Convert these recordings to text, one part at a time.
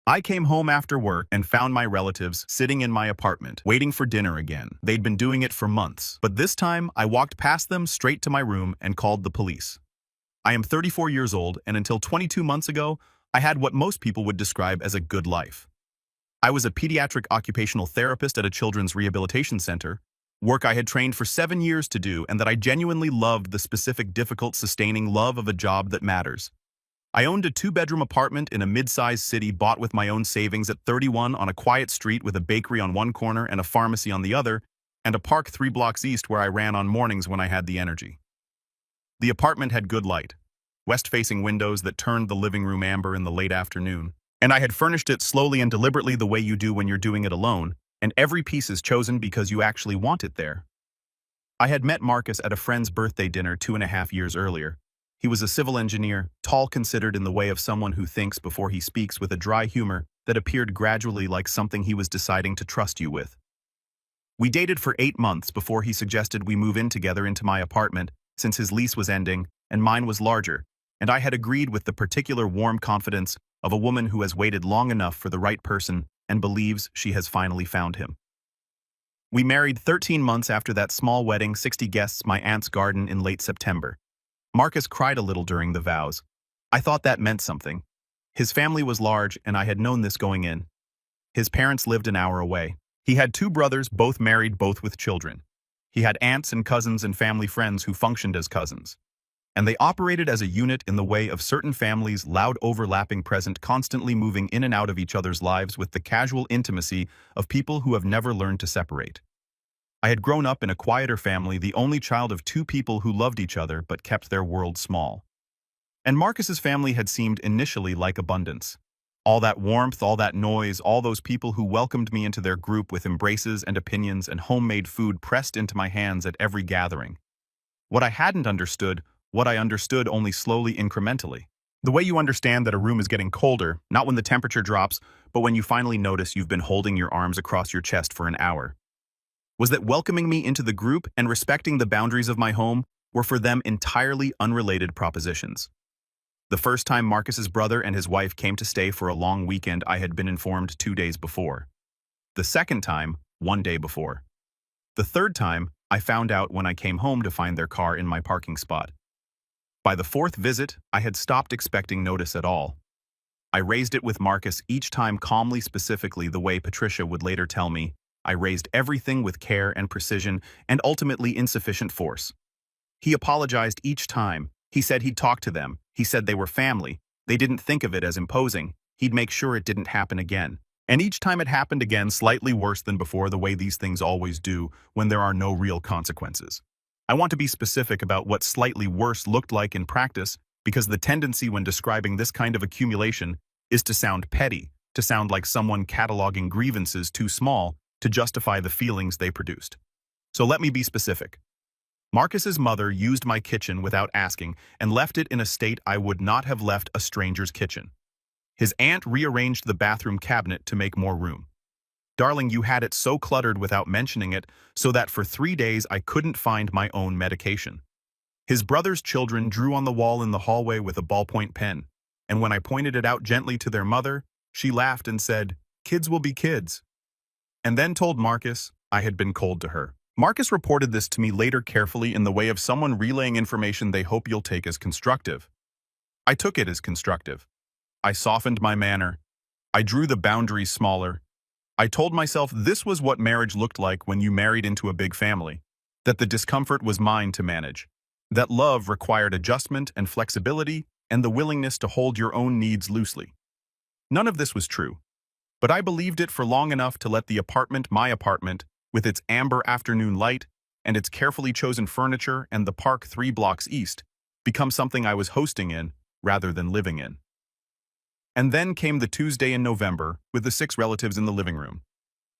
I came home after work and found my relatives sitting in my apartment, waiting for dinner again. They'd been doing it for months, but this time I walked past them straight to my room and called the police. I am 34 years old, and until 22 months ago, I had what most people would describe as a good life. I was a pediatric occupational therapist at a children's rehabilitation center, work I had trained for 7 years to do, and that I genuinely loved the specific, difficult, sustaining love of a job that matters. I owned a 2-bedroom apartment in a mid-sized city bought with my own savings at 31 on a quiet street with a bakery on one corner and a pharmacy on the other, and a park 3 blocks east where I ran on mornings when I had the energy. The apartment had good light, west-facing windows that turned the living room amber in the late afternoon, and I had furnished it slowly and deliberately the way you do when you're doing it alone, and every piece is chosen because you actually want it there. I had met Marcus at a friend's birthday dinner 2.5 years earlier. He was a civil engineer, tall, considered in the way of someone who thinks before he speaks, with a dry humor that appeared gradually like something he was deciding to trust you with. We dated for 8 months before he suggested we move in together into my apartment, since his lease was ending and mine was larger, and I had agreed with the particular warm confidence of a woman who has waited long enough for the right person and believes she has finally found him. We married 13 months after that small wedding, 60 guests, my aunt's garden in late September. Marcus cried a little during the vows. I thought that meant something. His family was large, and I had known this going in. His parents lived an hour away. He had 2 brothers, both married, both with children. He had aunts and cousins and family friends who functioned as cousins. And they operated as a unit in the way of certain families, loud, overlapping, present, constantly moving in and out of each other's lives with the casual intimacy of people who have never learned to separate. I had grown up in a quieter family, the only child of 2 people who loved each other but kept their world small. And Marcus's family had seemed initially like abundance. All that warmth, all that noise, all those people who welcomed me into their group with embraces and opinions and homemade food pressed into my hands at every gathering. What I hadn't understood, what I understood only slowly, incrementally. The way you understand that a room is getting colder, not when the temperature drops, but when you finally notice you've been holding your arms across your chest for an hour. Was that welcoming me into the group and respecting the boundaries of my home were for them entirely unrelated propositions. The first time Marcus's brother and his wife came to stay for a long weekend, I had been informed 2 days before. The second time, 1 day before. The third time, I found out when I came home to find their car in my parking spot. By the 4th visit, I had stopped expecting notice at all. I raised it with Marcus each time calmly, specifically the way Patricia would later tell me. I raised everything with care and precision and ultimately insufficient force. He apologized each time. He said he'd talk to them. He said they were family. They didn't think of it as imposing. He'd make sure it didn't happen again. And each time it happened again, slightly worse than before, the way these things always do when there are no real consequences. I want to be specific about what slightly worse looked like in practice, because the tendency when describing this kind of accumulation is to sound petty, to sound like someone cataloging grievances too small to justify the feelings they produced. So let me be specific. Marcus's mother used my kitchen without asking and left it in a state I would not have left a stranger's kitchen. His aunt rearranged the bathroom cabinet to make more room. Darling, you had it so cluttered without mentioning it, so that for 3 days I couldn't find my own medication. His brother's children drew on the wall in the hallway with a ballpoint pen, and when I pointed it out gently to their mother, she laughed and said, "Kids will be kids," and then told Marcus I had been cold to her. Marcus reported this to me later carefully in the way of someone relaying information they hope you'll take as constructive. I took it as constructive. I softened my manner. I drew the boundaries smaller. I told myself this was what marriage looked like when you married into a big family, that the discomfort was mine to manage, that love required adjustment and flexibility and the willingness to hold your own needs loosely. None of this was true. But I believed it for long enough to let the apartment, my apartment, with its amber afternoon light and its carefully chosen furniture and the park 3 blocks east, become something I was hosting in rather than living in. And then came the Tuesday in November with the 6 relatives in the living room.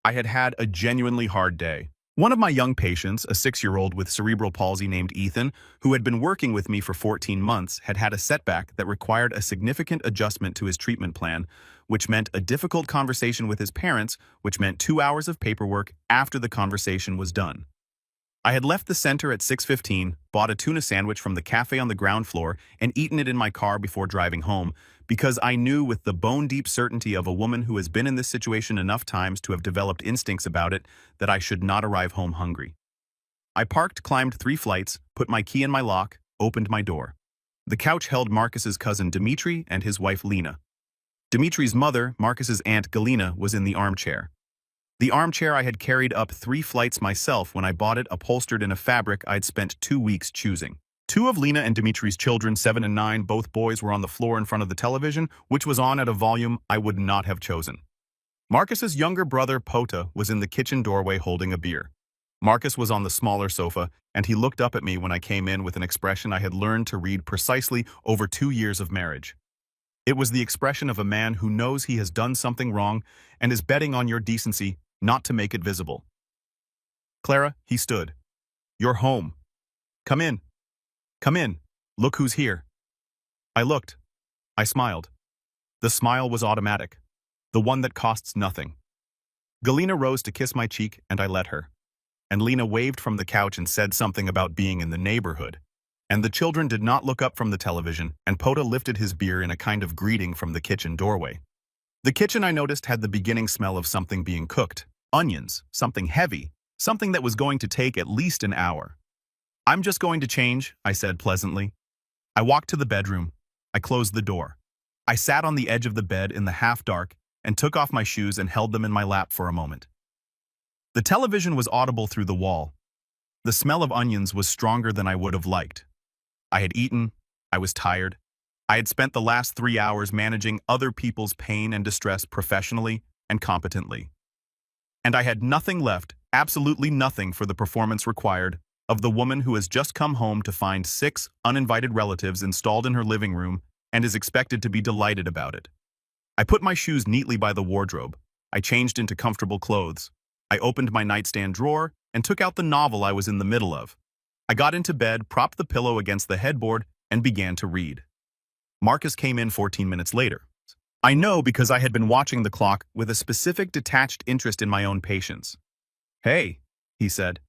I had had a genuinely hard day. One of my young patients, a 6-year-old with cerebral palsy named Ethan, who had been working with me for 14 months, had had a setback that required a significant adjustment to his treatment plan, which meant a difficult conversation with his parents, which meant 2 hours of paperwork after the conversation was done. I had left the center at 6:15, bought a tuna sandwich from the cafe on the ground floor, and eaten it in my car before driving home, because I knew with the bone-deep certainty of a woman who has been in this situation enough times to have developed instincts about it that I should not arrive home hungry. I parked, climbed 3 flights, put my key in my lock, opened my door. The couch held Marcus's cousin Dmitri and his wife Lena. Dmitri's mother, Marcus's aunt Galina, was in the armchair. The armchair I had carried up 3 flights myself when I bought it, upholstered in a fabric I'd spent 2 weeks choosing. 2 of Lena and Dmitri's children, 7 and 9, both boys, were on the floor in front of the television, which was on at a volume I would not have chosen. Marcus's younger brother, Pota, was in the kitchen doorway holding a beer. Marcus was on the smaller sofa, and he looked up at me when I came in with an expression I had learned to read precisely over 2 years of marriage. It was the expression of a man who knows he has done something wrong and is betting on your decency not to make it visible. "Clara," he stood. "You're home. Come in. Come in. Look who's here." I looked. I smiled. The smile was automatic, the one that costs nothing. Galina rose to kiss my cheek, and I let her. And Lena waved from the couch and said something about being in the neighborhood. And the children did not look up from the television, and Pota lifted his beer in a kind of greeting from the kitchen doorway. The kitchen, I noticed, had the beginning smell of something being cooked. Onions, something heavy, something that was going to take at least an hour. "I'm just going to change," I said pleasantly. I walked to the bedroom. I closed the door. I sat on the edge of the bed in the half-dark and took off my shoes and held them in my lap for a moment. The television was audible through the wall. The smell of onions was stronger than I would have liked. I had eaten. I was tired. I had spent the last 3 hours managing other people's pain and distress professionally and competently. And I had nothing left, absolutely nothing, for the performance required of the woman who has just come home to find 6 uninvited relatives installed in her living room and is expected to be delighted about it. I put my shoes neatly by the wardrobe. I changed into comfortable clothes. I opened my nightstand drawer and took out the novel I was in the middle of. I got into bed, propped the pillow against the headboard, and began to read. Marcus came in 14 minutes later. I know because I had been watching the clock with a specific detached interest in my own patience. "Hey," he said.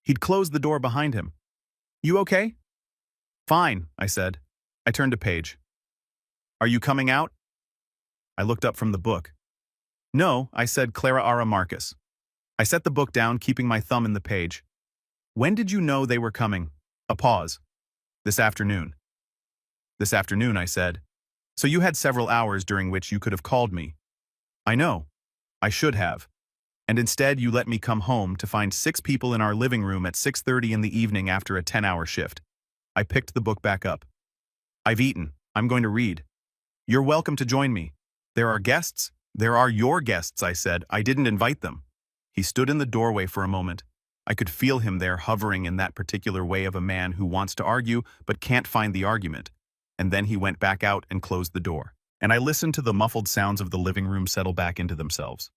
He'd closed the door behind him. "You okay?" "Fine," I said. I turned a page. "Are you coming out?" I looked up from the book. "No," I said. "Clara Ara Marcus." I set the book down, keeping my thumb in the page. "When did you know they were coming?" A pause. "This afternoon." "This afternoon," I said. "So you had several hours during which you could have called me." "I know. I should have. And instead you let me come home to find 6 people in our living room at 6:30 in the evening after a 10-hour shift." I picked the book back up. "I've eaten. I'm going to read. You're welcome to join me. There are guests." "There are your guests," I said. "I didn't invite them." He stood in the doorway for a moment. I could feel him there, hovering in that particular way of a man who wants to argue but can't find the argument. And then he went back out and closed the door. And I listened to the muffled sounds of the living room settle back into themselves.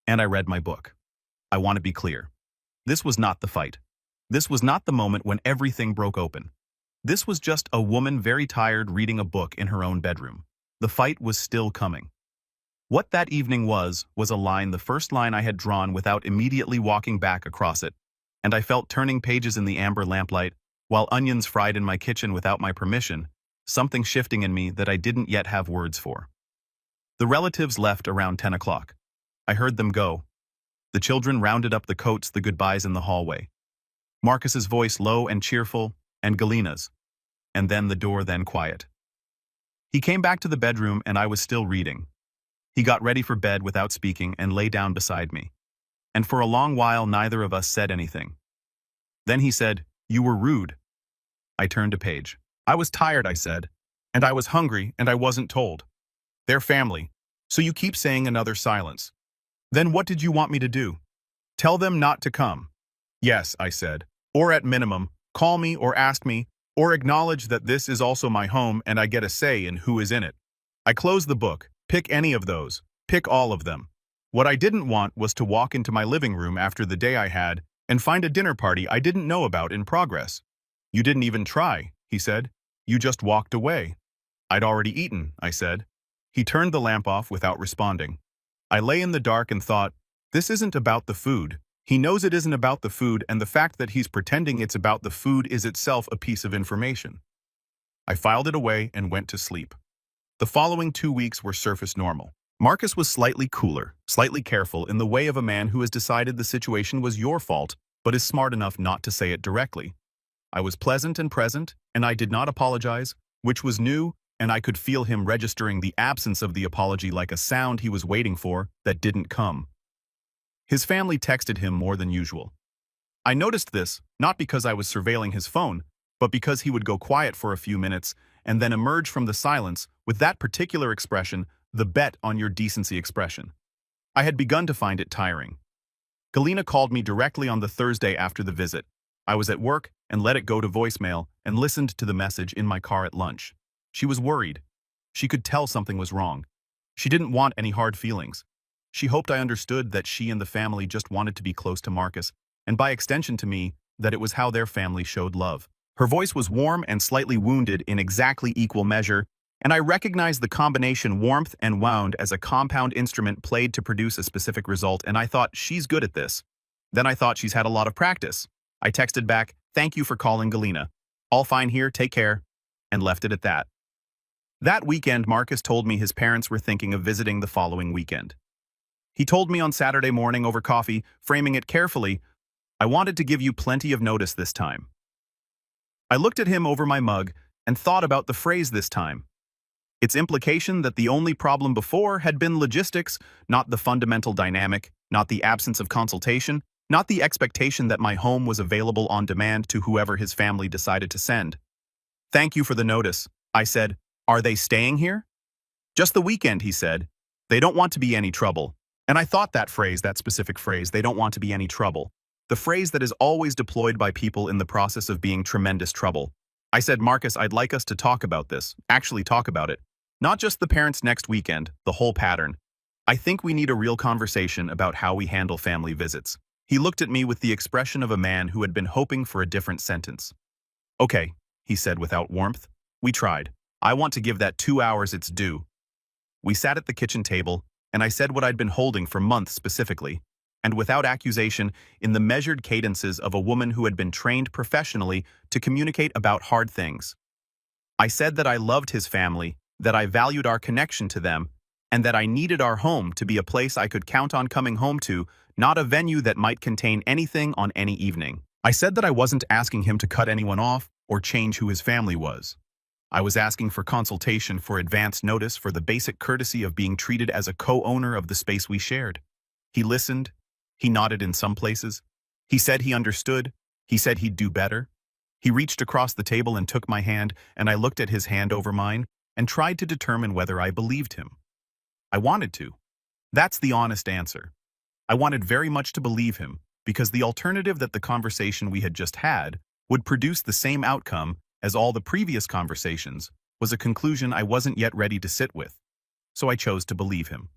And I read my book. I want to be clear. This was not the fight. This was not the moment when everything broke open. This was just a woman very tired reading a book in her own bedroom. The fight was still coming. What that evening was a line, the first line I had drawn without immediately walking back across it, and I felt turning pages in the amber lamplight, while onions fried in my kitchen without my permission, something shifting in me that I didn't yet have words for. The relatives left around 10 o'clock. I heard them go. The children rounded up the coats, the goodbyes in the hallway. Marcus's voice low and cheerful, and Galina's. And then the door, then quiet. He came back to the bedroom and I was still reading. He got ready for bed without speaking and lay down beside me. And for a long while neither of us said anything. Then he said, "You were rude." I turned a page. "I was tired," I said. "And I was hungry, and I wasn't told. They're family. So you keep saying." Another silence. "Then what did you want me to do? Tell them not to come?" "Yes," I said. "Or at minimum, call me or ask me, or acknowledge that this is also my home and I get a say in who is in it." I closed the book. "Pick any of those. Pick all of them." What I didn't want was to walk into my living room after the day I had and find a dinner party I didn't know about in progress. "You didn't even try," he said. "You just walked away." "I'd already eaten," I said. He turned the lamp off without responding. I lay in the dark and thought, this isn't about the food. He knows it isn't about the food, and the fact that he's pretending it's about the food is itself a piece of information. I filed it away and went to sleep. The following 2 weeks were surface normal. Marcus was slightly cooler, slightly careful in the way of a man who has decided the situation was your fault, but is smart enough not to say it directly. I was pleasant and present, and I did not apologize, which was new, and I could feel him registering the absence of the apology like a sound he was waiting for that didn't come. His family texted him more than usual. I noticed this, not because I was surveilling his phone, but because he would go quiet for a few minutes and then emerge from the silence with that particular expression, the bet on your decency expression. I had begun to find it tiring. Galina called me directly on the Thursday after the visit. I was at work and let it go to voicemail and listened to the message in my car at lunch. She was worried. She could tell something was wrong. She didn't want any hard feelings. She hoped I understood that she and the family just wanted to be close to Marcus, and by extension to me, that it was how their family showed love. Her voice was warm and slightly wounded in exactly equal measure, and I recognized the combination warmth and wound as a compound instrument played to produce a specific result, and I thought, she's good at this. Then I thought she's had a lot of practice. I texted back, thank you for calling Galina. All fine here, take care, and left it at that. That weekend, Marcus told me his parents were thinking of visiting the following weekend. He told me on Saturday morning over coffee, framing it carefully, I wanted to give you plenty of notice this time. I looked at him over my mug and thought about the phrase this time. Its implication that the only problem before had been logistics, not the fundamental dynamic, not the absence of consultation, not the expectation that my home was available on demand to whoever his family decided to send. Thank you for the notice, I said. Are they staying here? Just the weekend, he said. They don't want to be any trouble. And I thought that phrase, that specific phrase, they don't want to be any trouble, the phrase that is always deployed by people in the process of being tremendous trouble. I said, Marcus, I'd like us to talk about this, actually talk about it. Not just the parents next weekend, the whole pattern. I think we need a real conversation about how we handle family visits. He looked at me with the expression of a man who had been hoping for a different sentence. Okay, he said without warmth. We tried. I want to give that 2 hours its due. We sat at the kitchen table, and I said what I'd been holding for months specifically, and without accusation, in the measured cadences of a woman who had been trained professionally to communicate about hard things. I said that I loved his family, that I valued our connection to them, and that I needed our home to be a place I could count on coming home to, not a venue that might contain anything on any evening. I said that I wasn't asking him to cut anyone off or change who his family was. I was asking for consultation for advance notice for the basic courtesy of being treated as a co-owner of the space we shared. He listened. He nodded in some places. He said he understood. He said he'd do better. He reached across the table and took my hand, and I looked at his hand over mine and tried to determine whether I believed him. I wanted to. That's the honest answer. I wanted very much to believe him, because the alternative that the conversation we had just had would produce the same outcome as all the previous conversations was a conclusion I wasn't yet ready to sit with. So I chose to believe him.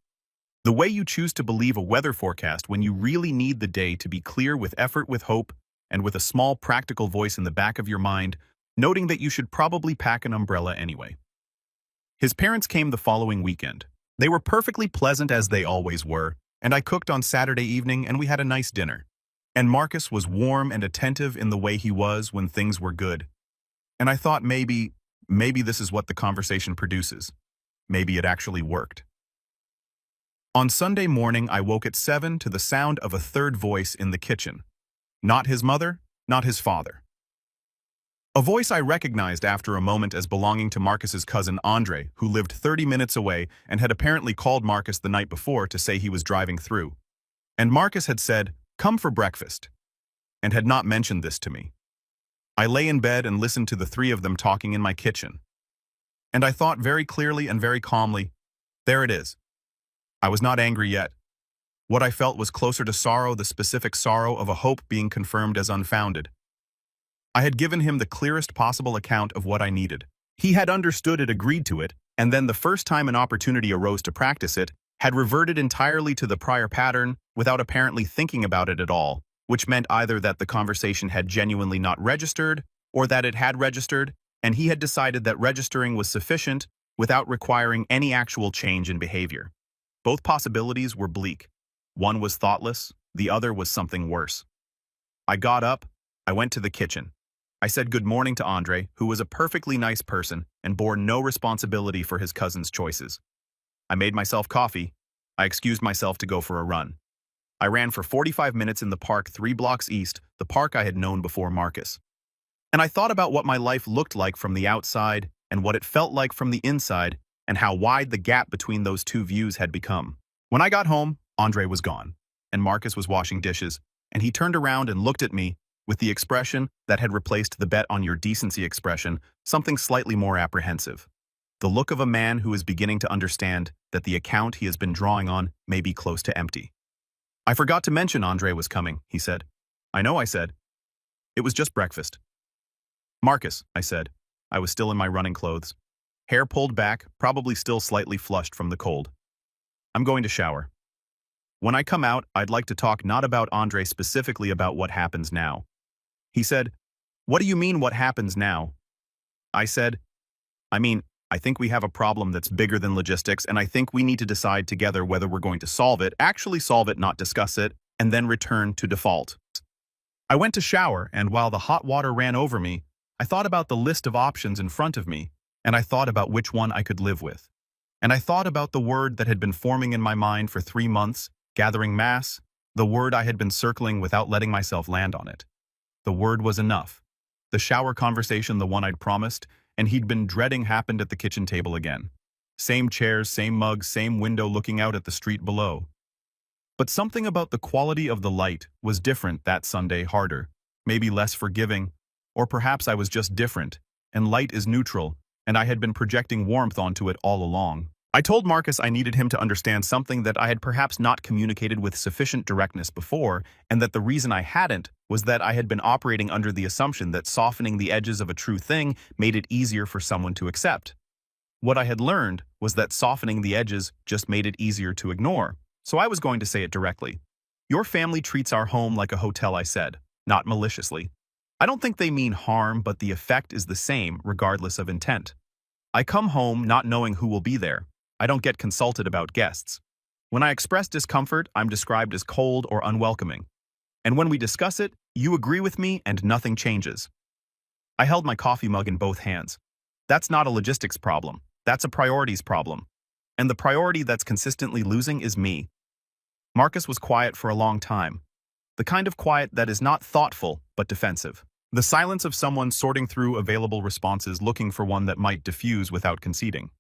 The way you choose to believe a weather forecast when you really need the day to be clear with effort, with hope, and with a small practical voice in the back of your mind, noting that you should probably pack an umbrella anyway. His parents came the following weekend. They were perfectly pleasant as they always were, and I cooked on Saturday evening and we had a nice dinner. And Marcus was warm and attentive in the way he was when things were good. And I thought maybe this is what the conversation produces. Maybe it actually worked. On Sunday morning, I woke at 7 to the sound of a third voice in the kitchen. Not his mother, not his father. A voice I recognized after a moment as belonging to Marcus's cousin Andre, who lived 30 minutes away and had apparently called Marcus the night before to say he was driving through. And Marcus had said, "Come for breakfast," and had not mentioned this to me. I lay in bed and listened to the three of them talking in my kitchen. And I thought very clearly and very calmly, there it is. I was not angry yet. What I felt was closer to sorrow, the specific sorrow of a hope being confirmed as unfounded. I had given him the clearest possible account of what I needed. He had understood it, agreed to it, and then the first time an opportunity arose to practice it, had reverted entirely to the prior pattern without apparently thinking about it at all, which meant either that the conversation had genuinely not registered or that it had registered, and he had decided that registering was sufficient without requiring any actual change in behavior. Both possibilities were bleak. One was thoughtless, the other was something worse. I got up, I went to the kitchen. I said good morning to Andre, who was a perfectly nice person and bore no responsibility for his cousin's choices. I made myself coffee. I excused myself to go for a run. I ran for 45 minutes in the park 3 blocks east, the park I had known before Marcus. And I thought about what my life looked like from the outside and what it felt like from the inside and how wide the gap between those two views had become. When I got home, Andre was gone, and Marcus was washing dishes, and he turned around and looked at me with the expression that had replaced the bet on your decency expression, something slightly more apprehensive. The look of a man who is beginning to understand that the account he has been drawing on may be close to empty. I forgot to mention Andre was coming, he said. I know, I said. It was just breakfast. Marcus, I said. I was still in my running clothes. Hair pulled back, probably still slightly flushed from the cold. I'm going to shower. When I come out, I'd like to talk not about Andre specifically about what happens now. He said, What do you mean what happens now? I said, I think we have a problem that's bigger than logistics, and I think we need to decide together whether we're going to solve it, actually solve it, not discuss it, and then return to default. I went to shower, and while the hot water ran over me, I thought about the list of options in front of me, and I thought about which one I could live with. And I thought about the word that had been forming in my mind for 3 months, gathering mass, the word I had been circling without letting myself land on it. The word was enough. The shower conversation, the one I'd promised, and he'd been dreading, happened at the kitchen table again. Same chairs, same mugs, same window looking out at the street below. But something about the quality of the light was different that Sunday, harder, maybe less forgiving, or perhaps I was just different, and light is neutral, and I had been projecting warmth onto it all along. I told Marcus I needed him to understand something that I had perhaps not communicated with sufficient directness before, and that the reason I hadn't was that I had been operating under the assumption that softening the edges of a true thing made it easier for someone to accept. What I had learned was that softening the edges just made it easier to ignore, so I was going to say it directly. Your family treats our home like a hotel, I said, not maliciously. I don't think they mean harm, but the effect is the same regardless of intent. I come home not knowing who will be there. I don't get consulted about guests. When I express discomfort, I'm described as cold or unwelcoming. And when we discuss it, you agree with me and nothing changes. I held my coffee mug in both hands. That's not a logistics problem. That's a priorities problem. And the priority that's consistently losing is me. Marcus was quiet for a long time. The kind of quiet that is not thoughtful, but defensive. The silence of someone sorting through available responses looking for one that might diffuse without conceding.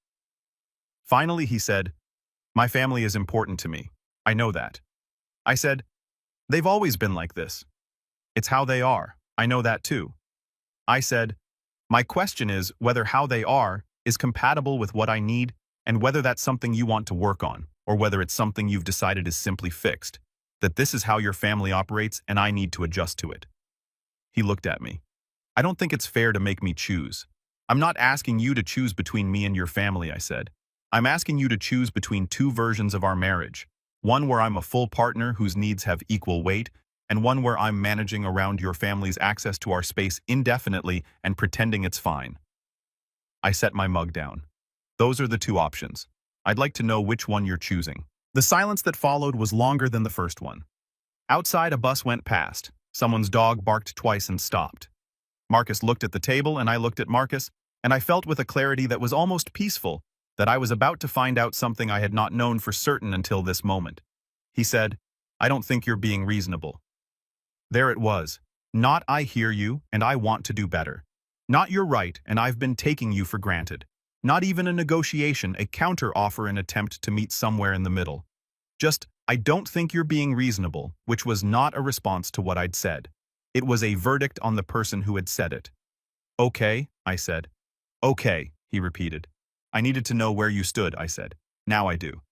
Finally, he said, My family is important to me. I know that. I said, They've always been like this. It's how they are. I know that too. I said, My question is whether how they are is compatible with what I need and whether that's something you want to work on, or whether it's something you've decided is simply fixed, that this is how your family operates and I need to adjust to it. He looked at me. I don't think it's fair to make me choose. I'm not asking you to choose between me and your family, I said. I'm asking you to choose between 2 versions of our marriage, one where I'm a full partner whose needs have equal weight, and one where I'm managing around your family's access to our space indefinitely and pretending it's fine. I set my mug down. Those are the 2 options. I'd like to know which one you're choosing. The silence that followed was longer than the first one. Outside, a bus went past. Someone's dog barked twice and stopped. Marcus looked at the table and I looked at Marcus, and I felt with a clarity that was almost peaceful that I was about to find out something I had not known for certain until this moment. He said, I don't think you're being reasonable. There it was. Not I hear you and I want to do better. Not you're right and I've been taking you for granted. Not even a negotiation, a counter-offer, an attempt to meet somewhere in the middle. Just, I don't think you're being reasonable, which was not a response to what I'd said. It was a verdict on the person who had said it. Okay, I said. Okay, he repeated. I needed to know where you stood, I said. Now I do.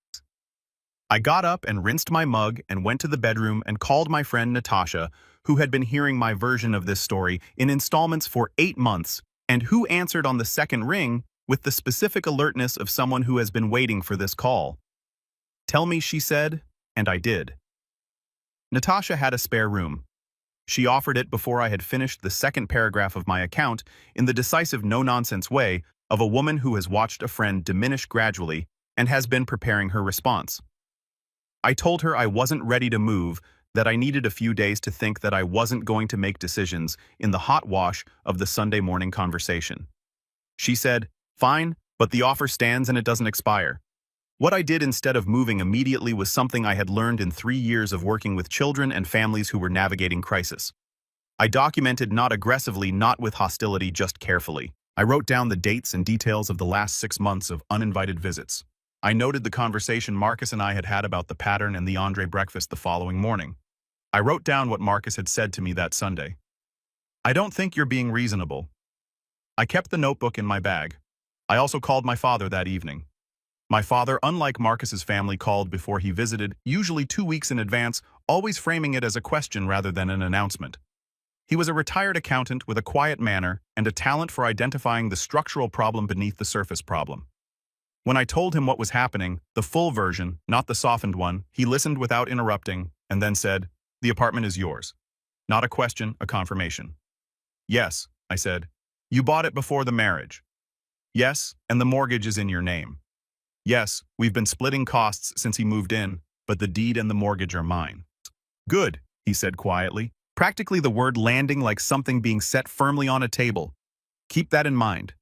I got up and rinsed my mug and went to the bedroom and called my friend Natasha, who had been hearing my version of this story in installments for 8 months, and who answered on the second ring with the specific alertness of someone who has been waiting for this call. Tell me, she said, and I did. Natasha had a spare room. She offered it before I had finished the second paragraph of my account in the decisive no-nonsense way of a woman who has watched a friend diminish gradually and has been preparing her response. I told her I wasn't ready to move, that I needed a few days to think, that I wasn't going to make decisions in the hot wash of the Sunday morning conversation. She said, Fine, but the offer stands and it doesn't expire. What I did instead of moving immediately was something I had learned in 3 years of working with children and families who were navigating crisis. I documented not aggressively, not with hostility, just carefully. I wrote down the dates and details of the last 6 months of uninvited visits. I noted the conversation Marcus and I had had about the pattern and the Andre breakfast the following morning. I wrote down what Marcus had said to me that Sunday. "I don't think you're being reasonable." I kept the notebook in my bag. I also called my father that evening. My father, unlike Marcus's family, called before he visited, usually 2 weeks in advance, always framing it as a question rather than an announcement. He was a retired accountant with a quiet manner and a talent for identifying the structural problem beneath the surface problem. When I told him what was happening, the full version, not the softened one, he listened without interrupting and then said, "The apartment is yours." Not a question, a confirmation. "Yes," I said. "You bought it before the marriage." "Yes, and the mortgage is in your name." "Yes, we've been splitting costs since he moved in, but the deed and the mortgage are mine." "Good," he said quietly, practically the word landing like something being set firmly on a table. "Keep that in mind."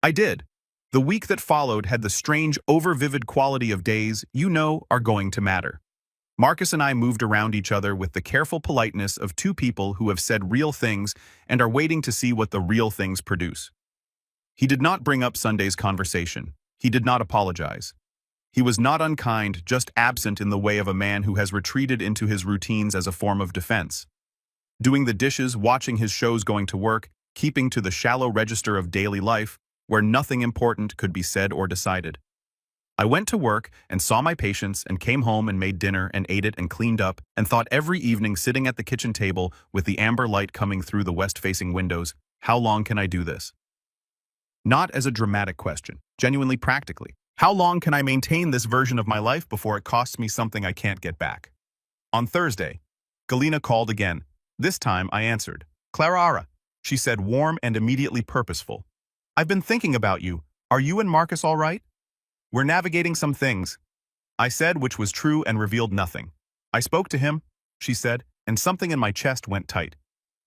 I did. The week that followed had the strange, over-vivid quality of days you know are going to matter. Marcus and I moved around each other with the careful politeness of two people who have said real things and are waiting to see what the real things produce. He did not bring up Sunday's conversation. He did not apologize. He was not unkind, just absent in the way of a man who has retreated into his routines as a form of defense. Doing the dishes, watching his shows, going to work, keeping to the shallow register of daily life, where nothing important could be said or decided. I went to work and saw my patients and came home and made dinner and ate it and cleaned up and thought every evening sitting at the kitchen table with the amber light coming through the west-facing windows, how long can I do this? Not as a dramatic question, genuinely practically. How long can I maintain this version of my life before it costs me something I can't get back? On Thursday, Galina called again. This time I answered. "Clara," she said, warm and immediately purposeful. "I've been thinking about you. Are you and Marcus all right?" "We're navigating some things," I said, which was true and revealed nothing. "I spoke to him," she said, and something in my chest went tight.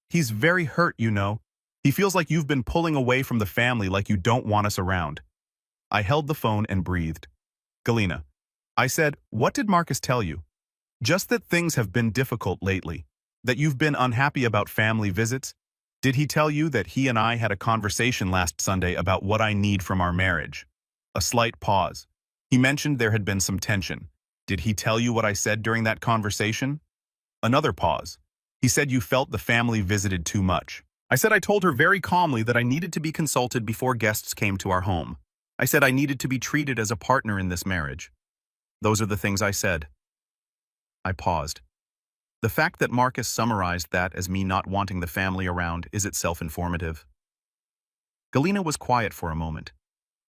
"He's very hurt, you know. He feels like you've been pulling away from the family, like you don't want us around." I held the phone and breathed. "Galina," I said, "what did Marcus tell you?" "Just that things have been difficult lately. That you've been unhappy about family visits. Did he tell you that he and I had a conversation last Sunday about what I need from our marriage?" A slight pause. "He mentioned there had been some tension. Did he tell you what I said during that conversation?" Another pause. "He said you felt the family visited too much." I said I told her very calmly that I needed to be consulted before guests came to our home. I said I needed to be treated as a partner in this marriage. Those are the things I said. I paused. The fact that Marcus summarized that as me not wanting the family around is itself informative. Galina was quiet for a moment.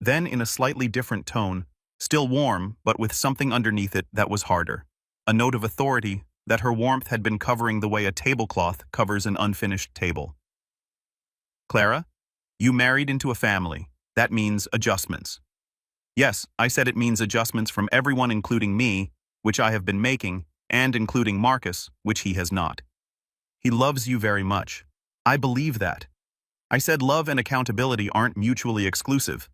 Then, in a slightly different tone, still warm, but with something underneath it that was harder, a note of authority that her warmth had been covering the way a tablecloth covers an unfinished table. "Clara, you married into a family. That means adjustments." "Yes," I said, "it means adjustments from everyone, including me, which I have been making, and including Marcus, which he has not. He loves you very much. I believe that." I said love and accountability aren't mutually exclusive.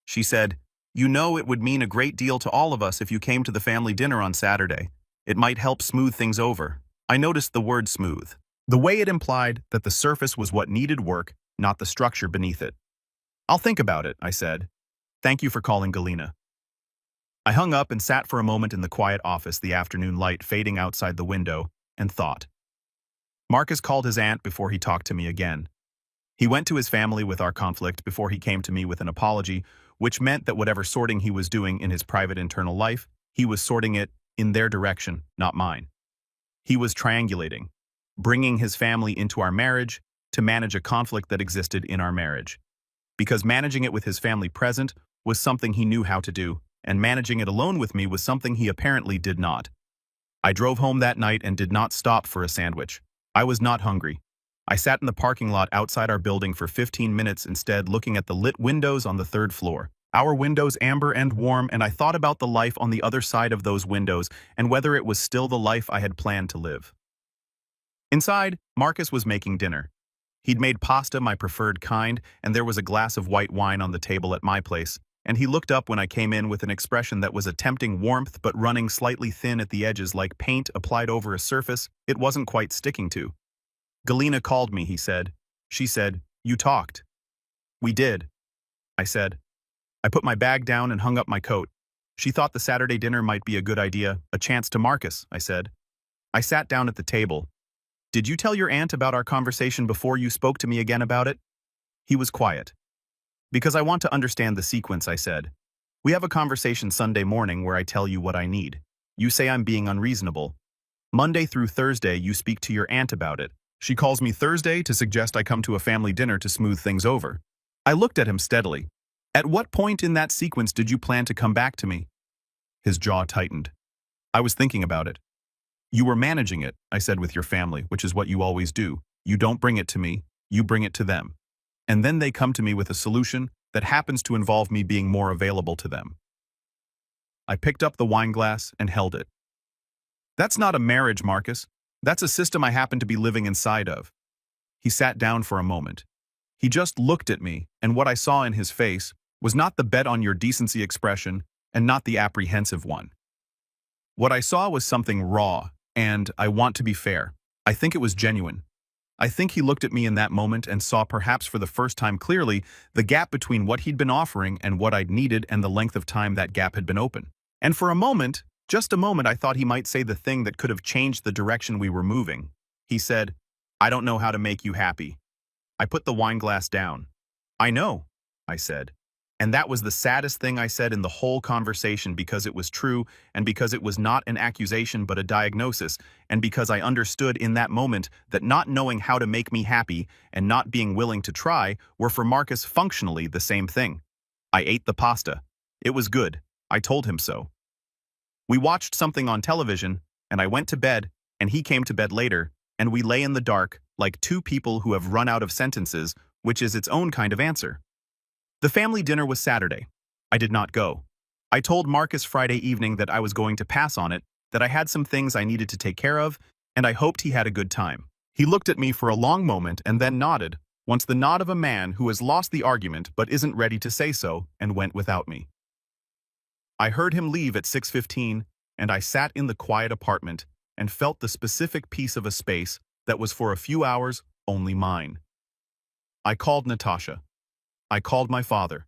She said, "You know it would mean a great deal to all of us if you came to the family dinner on Saturday. It might help smooth things over." I noticed the word smooth. The way it implied that the surface was what needed work, not the structure beneath it. "I'll think about it," I said. "Thank you for calling, Galina." I hung up and sat for a moment in the quiet office, the afternoon light fading outside the window, and thought. Marcus called his aunt before he talked to me again. He went to his family with our conflict before he came to me with an apology, which meant that whatever sorting he was doing in his private internal life, he was sorting it in their direction, not mine. He was triangulating, bringing his family into our marriage to manage a conflict that existed in our marriage. Because managing it with his family present was something he knew how to do, and managing it alone with me was something he apparently did not. I drove home that night and did not stop for a sandwich. I was not hungry. I sat in the parking lot outside our building for 15 minutes instead, looking at the lit windows on the third floor. Our windows amber and warm, and I thought about the life on the other side of those windows and whether it was still the life I had planned to live. Inside, Marcus was making dinner. He'd made pasta my preferred kind, and there was a glass of white wine on the table at my place, and he looked up when I came in with an expression that was a tempting warmth but running slightly thin at the edges like paint applied over a surface it wasn't quite sticking to. "Galena called me," he said. "She said, you talked." "We did," I said. I put my bag down and hung up my coat. "She thought the Saturday dinner might be a good idea, a chance to Marcus," I said. I sat down at the table. "Did you tell your aunt about our conversation before you spoke to me again about it?" He was quiet. "Because I want to understand the sequence," I said. "We have a conversation Sunday morning where I tell you what I need. You say I'm being unreasonable. Monday through Thursday you speak to your aunt about it. She calls me Thursday to suggest I come to a family dinner to smooth things over." I looked at him steadily. "At what point in that sequence did you plan to come back to me?" His jaw tightened. "I was thinking about it." "You were managing it," I said, "with your family, which is what you always do. You don't bring it to me, you bring it to them. And then they come to me with a solution that happens to involve me being more available to them." I picked up the wine glass and held it. "That's not a marriage, Marcus. That's a system I happen to be living inside of." He sat down for a moment. He just looked at me, and what I saw in his face was not the bet on your decency expression and not the apprehensive one. What I saw was something raw, and, I want to be fair, I think it was genuine. I think he looked at me in that moment and saw, perhaps for the first time clearly, the gap between what he'd been offering and what I'd needed and the length of time that gap had been open. And for a moment, just a moment, I thought he might say the thing that could have changed the direction we were moving. He said, "I don't know how to make you happy." I put the wine glass down. "I know," I said. And that was the saddest thing I said in the whole conversation, because it was true, and because it was not an accusation but a diagnosis, and because I understood in that moment that not knowing how to make me happy and not being willing to try were for Marcus functionally the same thing. I ate the pasta. It was good. I told him so. We watched something on television, and I went to bed, and he came to bed later, and we lay in the dark like two people who have run out of sentences, which is its own kind of answer. The family dinner was Saturday. I did not go. I told Marcus Friday evening that I was going to pass on it, that I had some things I needed to take care of, and I hoped he had a good time. He looked at me for a long moment and then nodded, once the nod of a man who has lost the argument but isn't ready to say so, and went without me. I heard him leave at 6:15, and I sat in the quiet apartment and felt the specific piece of a space that was for a few hours only mine. I called Natasha. I called my father.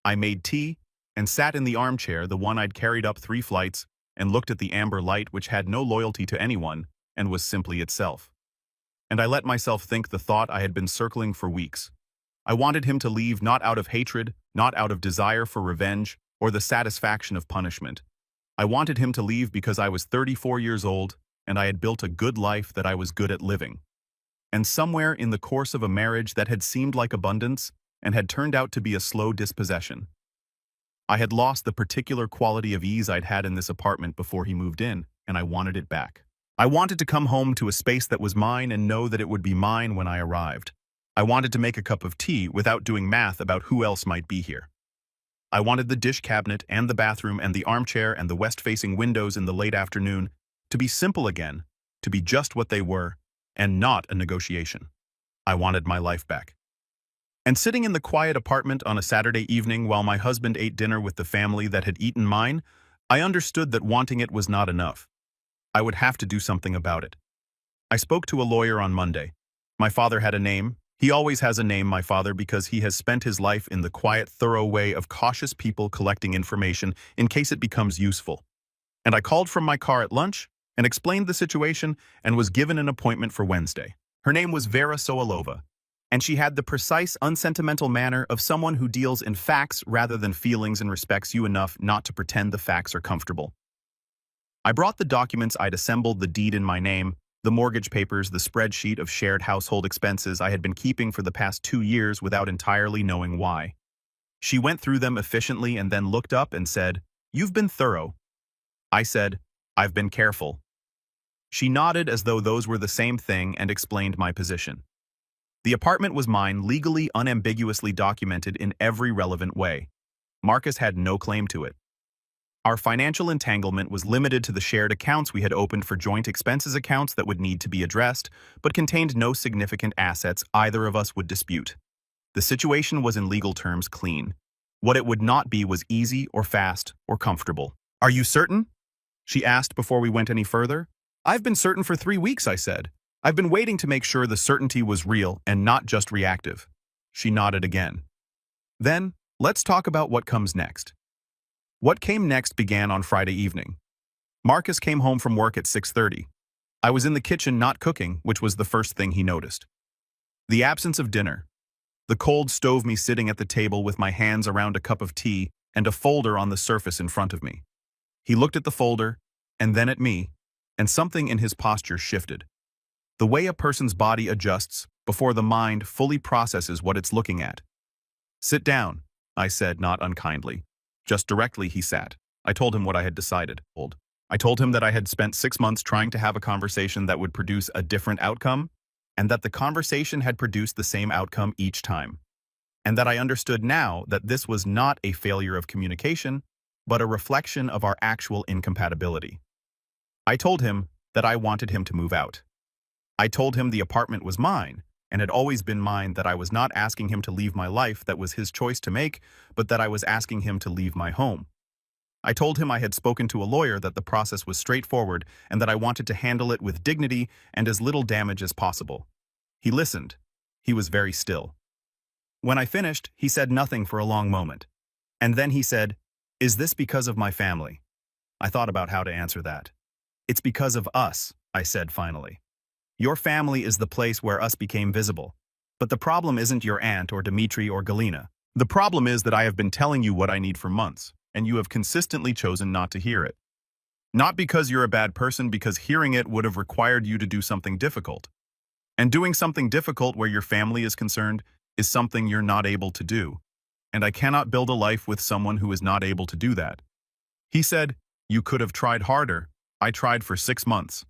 I made tea and sat in the armchair, the one I'd carried up 3 flights, and looked at the amber light which had no loyalty to anyone and was simply itself. And I let myself think the thought I had been circling for weeks. I wanted him to leave, not out of hatred, not out of desire for revenge or the satisfaction of punishment. I wanted him to leave because I was 34 years old and I had built a good life that I was good at living. And somewhere in the course of a marriage that had seemed like abundance and had turned out to be a slow dispossession, I had lost the particular quality of ease I'd had in this apartment before he moved in, and I wanted it back. I wanted to come home to a space that was mine and know that it would be mine when I arrived. I wanted to make a cup of tea without doing math about who else might be here. I wanted the dish cabinet and the bathroom and the armchair and the west-facing windows in the late afternoon to be simple again, to be just what they were, and not a negotiation. I wanted my life back. And sitting in the quiet apartment on a Saturday evening while my husband ate dinner with the family that had eaten mine, I understood that wanting it was not enough. I would have to do something about it. I spoke to a lawyer on Monday. My father had a name. He always has a name, my father, because he has spent his life in the quiet, thorough way of cautious people collecting information in case it becomes useful. And I called from my car at lunch and explained the situation and was given an appointment for Wednesday. Her name was Vera Soalova, and she had the precise, unsentimental manner of someone who deals in facts rather than feelings and respects you enough not to pretend the facts are comfortable. I brought the documents I'd assembled, the deed in my name, the mortgage papers, the spreadsheet of shared household expenses I had been keeping for the past 2 years without entirely knowing why. She went through them efficiently and then looked up and said, "You've been thorough." I said, "I've been careful." She nodded as though those were the same thing and explained my position. The apartment was mine, legally, unambiguously documented in every relevant way. Marcus had no claim to it. Our financial entanglement was limited to the shared accounts we had opened for joint expenses accounts that would need to be addressed, but contained no significant assets either of us would dispute. The situation was in legal terms clean. What it would not be was easy or fast or comfortable. "Are you certain?" she asked before we went any further. "I've been certain for 3 weeks," I said. "I've been waiting to make sure the certainty was real and not just reactive." She nodded again. "Then, let's talk about what comes next." What came next began on Friday evening. Marcus came home from work at 6:30. I was in the kitchen not cooking, which was the first thing he noticed. The absence of dinner. The cold stove me sitting at the table with my hands around a cup of tea and a folder on the surface in front of me. He looked at the folder, and then at me, and something in his posture shifted. The way a person's body adjusts before the mind fully processes what it's looking at. "Sit down," I said, not unkindly. Just directly he sat. I told him what I had decided. I told him that I had spent 6 months trying to have a conversation that would produce a different outcome, and that the conversation had produced the same outcome each time. And that I understood now that this was not a failure of communication, but a reflection of our actual incompatibility. I told him that I wanted him to move out. I told him the apartment was mine, and had always been mine, that I was not asking him to leave my life that was his choice to make, but that I was asking him to leave my home. I told him I had spoken to a lawyer, that the process was straightforward, and that I wanted to handle it with dignity and as little damage as possible. He listened. He was very still. When I finished, he said nothing for a long moment. And then he said, "Is this because of my family?" I thought about how to answer that. "It's because of us," I said finally. "Your family is the place where us became visible. But the problem isn't your aunt or Dmitri or Galina. The problem is that I have been telling you what I need for months, and you have consistently chosen not to hear it. Not because you're a bad person, because hearing it would have required you to do something difficult. And doing something difficult where your family is concerned is something you're not able to do. And I cannot build a life with someone who is not able to do that." He said, "You could have tried harder." "I tried for 6 months."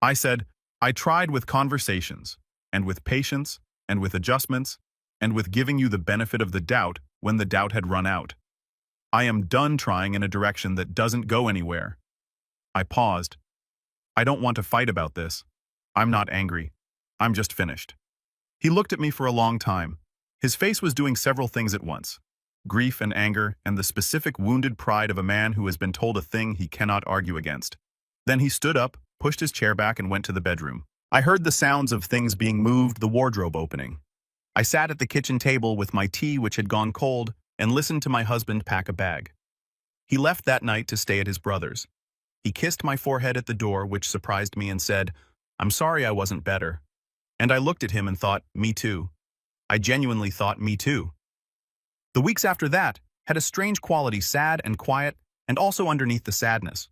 I said, "I tried with conversations, and with patience, and with adjustments, and with giving you the benefit of the doubt when the doubt had run out. I am done trying in a direction that doesn't go anywhere." I paused. "I don't want to fight about this. I'm not angry. I'm just finished." He looked at me for a long time. His face was doing several things at once: grief and anger, and the specific wounded pride of a man who has been told a thing he cannot argue against. Then he stood up, pushed his chair back, and went to the bedroom. I heard the sounds of things being moved, the wardrobe opening. I sat at the kitchen table with my tea, which had gone cold, and listened to my husband pack a bag. He left that night to stay at his brother's. He kissed my forehead at the door, which surprised me, and said, "I'm sorry I wasn't better." And I looked at him and thought, me too. I genuinely thought, me too. The weeks after that had a strange quality, sad and quiet, and also underneath the sadness.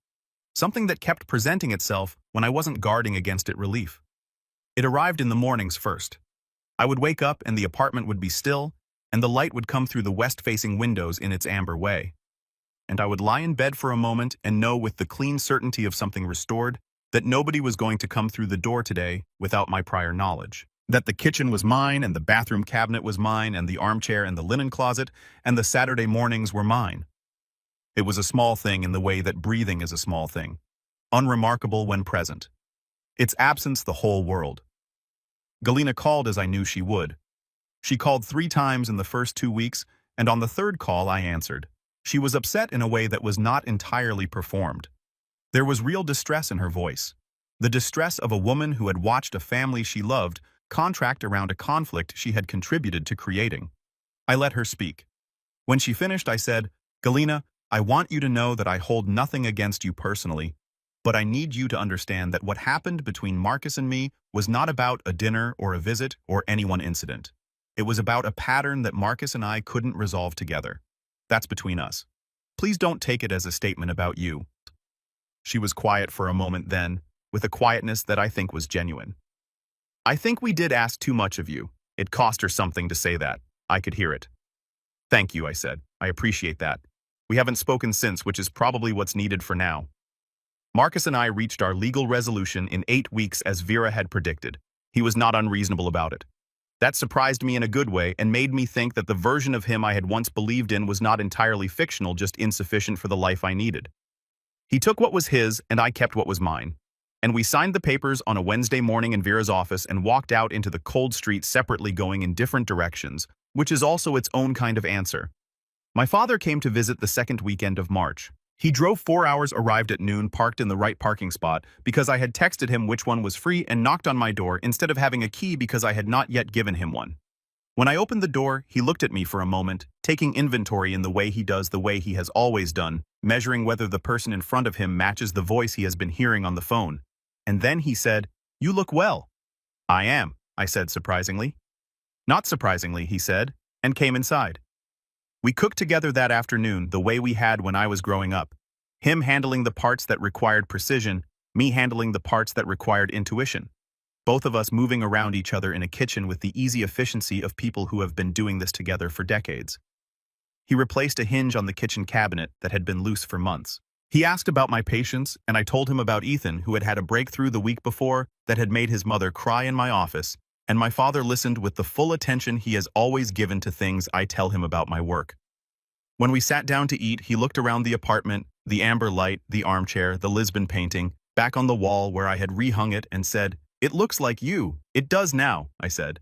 Something that kept presenting itself when I wasn't guarding against it relief. It arrived in the mornings first. I would wake up and the apartment would be still, and the light would come through the west-facing windows in its amber way. And I would lie in bed for a moment and know with the clean certainty of something restored that nobody was going to come through the door today without my prior knowledge. That the kitchen was mine, and the bathroom cabinet was mine, and the armchair and the linen closet, and the Saturday mornings were mine. It was a small thing in the way that breathing is a small thing, unremarkable when present. Its absence the whole world. Galina called as I knew she would. She called 3 times in the first 2 weeks, and on the 3rd call I answered. She was upset in a way that was not entirely performed. There was real distress in her voice. The distress of a woman who had watched a family she loved contract around a conflict she had contributed to creating. I let her speak. When she finished, I said, "Galina, I want you to know that I hold nothing against you personally, but I need you to understand that what happened between Marcus and me was not about a dinner or a visit or any one incident. It was about a pattern that Marcus and I couldn't resolve together. That's between us. Please don't take it as a statement about you." She was quiet for a moment then, with a quietness that I think was genuine. "I think we did ask too much of you." It cost her something to say that. I could hear it. "Thank you," I said. "I appreciate that. We haven't spoken since, which is probably what's needed for now." Marcus and I reached our legal resolution in 8 weeks as Vera had predicted. He was not unreasonable about it. That surprised me in a good way and made me think that the version of him I had once believed in was not entirely fictional, just insufficient for the life I needed. He took what was his, and I kept what was mine. And we signed the papers on a Wednesday morning in Vera's office and walked out into the cold street separately, going in different directions, which is also its own kind of answer. My father came to visit the second weekend of March. He drove 4 hours, arrived at noon, parked in the right parking spot because I had texted him which one was free, and knocked on my door instead of having a key because I had not yet given him one. When I opened the door, he looked at me for a moment, taking inventory in the way he does, the way he has always done, measuring whether the person in front of him matches the voice he has been hearing on the phone. And then he said, "You look well." "I am," I said surprisingly. "Not surprisingly," he said, and came inside. We cooked together that afternoon the way we had when I was growing up. Him handling the parts that required precision, me handling the parts that required intuition. Both of us moving around each other in a kitchen with the easy efficiency of people who have been doing this together for decades. He replaced a hinge on the kitchen cabinet that had been loose for months. He asked about my patients, and I told him about Ethan, who had had a breakthrough the week before that had made his mother cry in my office, and my father listened with the full attention he has always given to things I tell him about my work. When we sat down to eat, he looked around the apartment, the amber light, the armchair, the Lisbon painting, back on the wall where I had rehung it, and said, "It looks like you." "It does now," I said.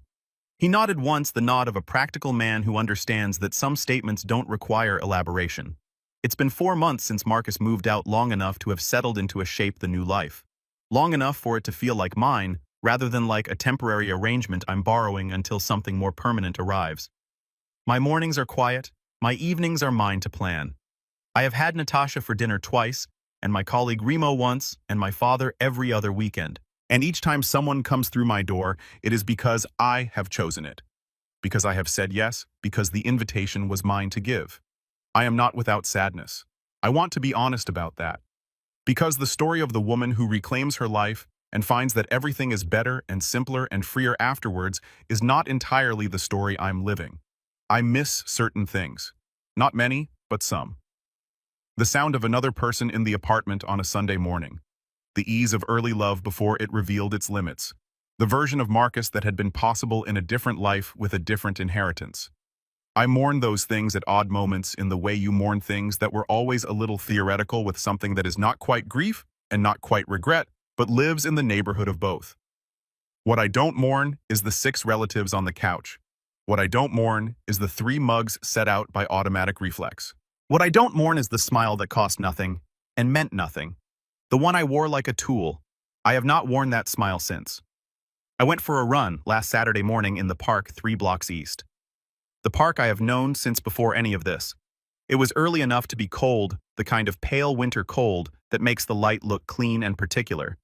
He nodded once, the nod of a practical man who understands that some statements don't require elaboration. It's been 4 months since Marcus moved out, long enough to have settled into a shape, the new life. Long enough for it to feel like mine, rather than like a temporary arrangement I'm borrowing until something more permanent arrives. My mornings are quiet, my evenings are mine to plan. I have had Natasha for dinner twice, and my colleague Remo once, and my father every other weekend. And each time someone comes through my door, it is because I have chosen it. Because I have said yes, because the invitation was mine to give. I am not without sadness. I want to be honest about that. Because the story of the woman who reclaims her life and finds that everything is better and simpler and freer afterwards is not entirely the story I'm living. I miss certain things. Not many, but some. The sound of another person in the apartment on a Sunday morning. The ease of early love before it revealed its limits. The version of Marcus that had been possible in a different life with a different inheritance. I mourn those things at odd moments in the way you mourn things that were always a little theoretical, with something that is not quite grief and not quite regret, but lives in the neighborhood of both. What I don't mourn is the 6 relatives on the couch. What I don't mourn is the 3 mugs set out by automatic reflex. What I don't mourn is the smile that cost nothing and meant nothing. The one I wore like a tool. I have not worn that smile since. I went for a run last Saturday morning in the park 3 blocks east. The park I have known since before any of this. It was early enough to be cold, the kind of pale winter cold that makes the light look clean and particular.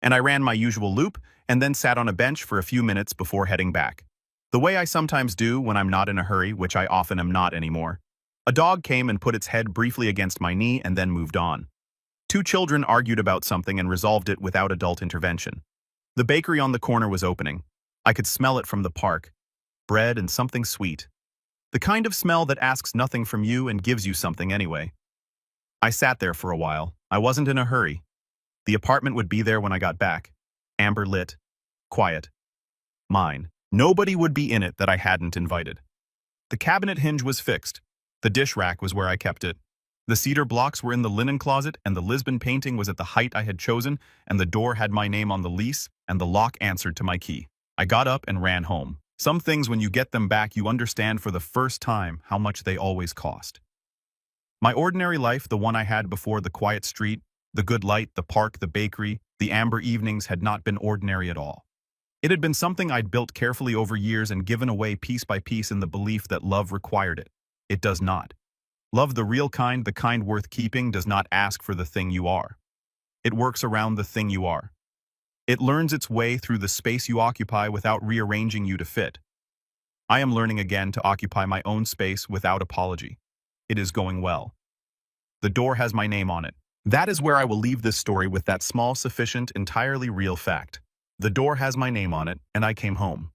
And I ran my usual loop and then sat on a bench for a few minutes before heading back. The way I sometimes do when I'm not in a hurry, which I often am not anymore. A dog came and put its head briefly against my knee and then moved on. 2 children argued about something and resolved it without adult intervention. The bakery on the corner was opening. I could smell it from the park. Bread and something sweet. The kind of smell that asks nothing from you and gives you something anyway. I sat there for a while. I wasn't in a hurry. The apartment would be there when I got back. Amber lit. Quiet. Mine. Nobody would be in it that I hadn't invited. The cabinet hinge was fixed. The dish rack was where I kept it. The cedar blocks were in the linen closet, and the Lisbon painting was at the height I had chosen, and the door had my name on the lease, and the lock answered to my key. I got up and ran home. Some things, when you get them back, you understand for the first time how much they always cost. My ordinary life, the one I had before, the quiet street, the good light, the park, the bakery, the amber evenings, had not been ordinary at all. It had been something I'd built carefully over years and given away piece by piece in the belief that love required it. It does not. Love, the real kind, the kind worth keeping, does not ask for the thing you are. It works around the thing you are. It learns its way through the space you occupy without rearranging you to fit. I am learning again to occupy my own space without apology. It is going well. The door has my name on it. That is where I will leave this story, with that small, sufficient, entirely real fact. The door has my name on it, and I came home.